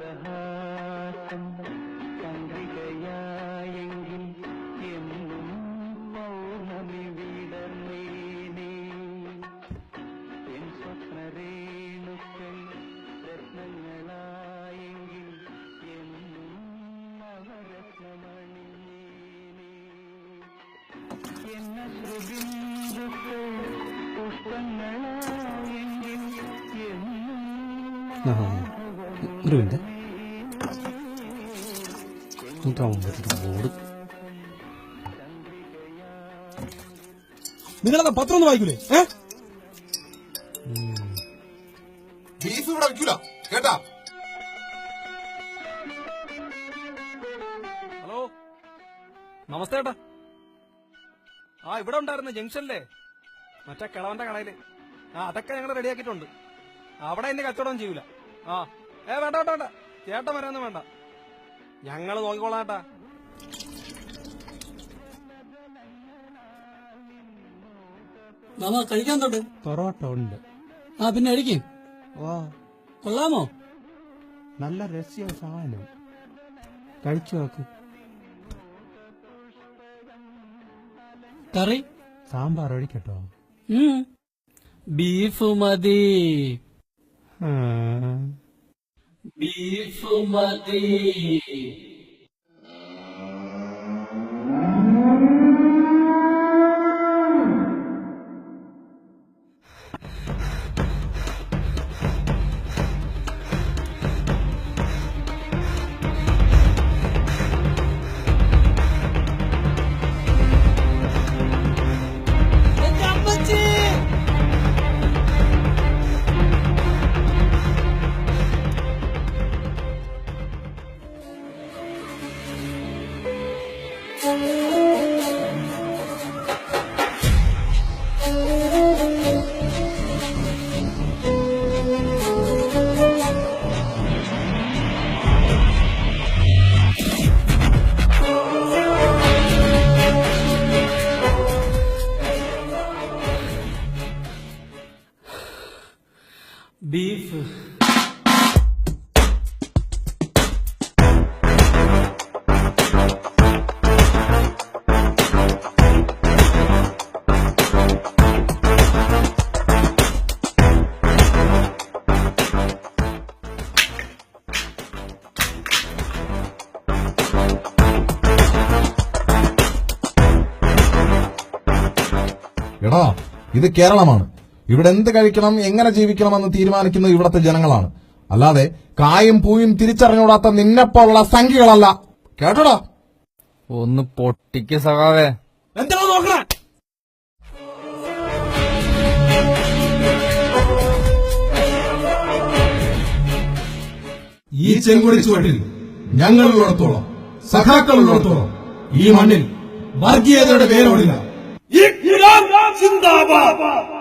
മന്ദഹാസം ചന്ദ്രികയായെങ്കിൽ എന്നും പൗർണമി വിടർന്നേനേ എൻ സ്വപ്നരേണുക്കൾ രത്നങ്ങളായെങ്കിൽ എന്നും നവരത്നമണിഞ്ഞേനേ എന്ന ശ്രുബിന്ദുക്കൾ പുഷ്പങ്ങളായെങ്കിൽ എന്നും ഒരു മിനിറ്റ് ബോർഡ് നിങ്ങളെന്താ പത്രം ഒന്നും വായിക്കൂലേ? ബീഫ് ഇവിടെ വയ്ക്കൂല കേട്ടാ. ഹലോ, നമസ്തേ ഏട്ടാ. ഇവിടെ ഉണ്ടായിരുന്നു ജംഗ്ഷനിലെ മറ്റേ കിളവന്റെ കടയില്. അതൊക്കെ ഞങ്ങൾ റെഡിയാക്കിയിട്ടുണ്ട്. അവിടെ എന്നെ കച്ചവടം ചെയ്യൂല. വേണ്ട വേണ്ട വേണ്ട, ചേട്ടൻ വരാനൊന്നും വേണ്ട, ഞങ്ങൾ നോക്കിക്കോളാം ഏട്ടാ. കഴിക്കാൻ തൊട്ട് പൊറോട്ട ഉണ്ട്. പിന്നെ അടിക്കും. ഓ, കൊള്ളാമോ? നല്ല രസ്യ സാധനം, കഴിച്ചു നോക്ക്. കറി സാമ്പാർ ഒഴിക്കട്ടോ? ബീഫ് മതി. ആ, ബീഫ് മതി. ബീഫ് എടാ, ഇത് കേരളമാണ്. ഇവിടെ എന്ത് കഴിക്കണം, എങ്ങനെ ജീവിക്കണമെന്ന് തീരുമാനിക്കുന്നത് ഇവിടത്തെ ജനങ്ങളാണ്. അല്ലാതെ കായും പൂയും തിരിച്ചറിഞ്ഞൂടാത്ത നിന്നെപ്പോലുള്ള സംഖ്യകളല്ല. കേട്ടോടാ? ഒന്ന് പൊട്ടിക്ക് സഖാവേ. എന്താ നോക്കണേ? ഈ ചെങ്കൊടി ചുവട്ടിൽ ഞങ്ങളുള്ളിടത്തോളം, സഖാക്കളുള്ളിടത്തോളം ഈ മണ്ണിൽ വർഗീയതയുടെ വേരോടില്ല. സിന്ദാബാദ്.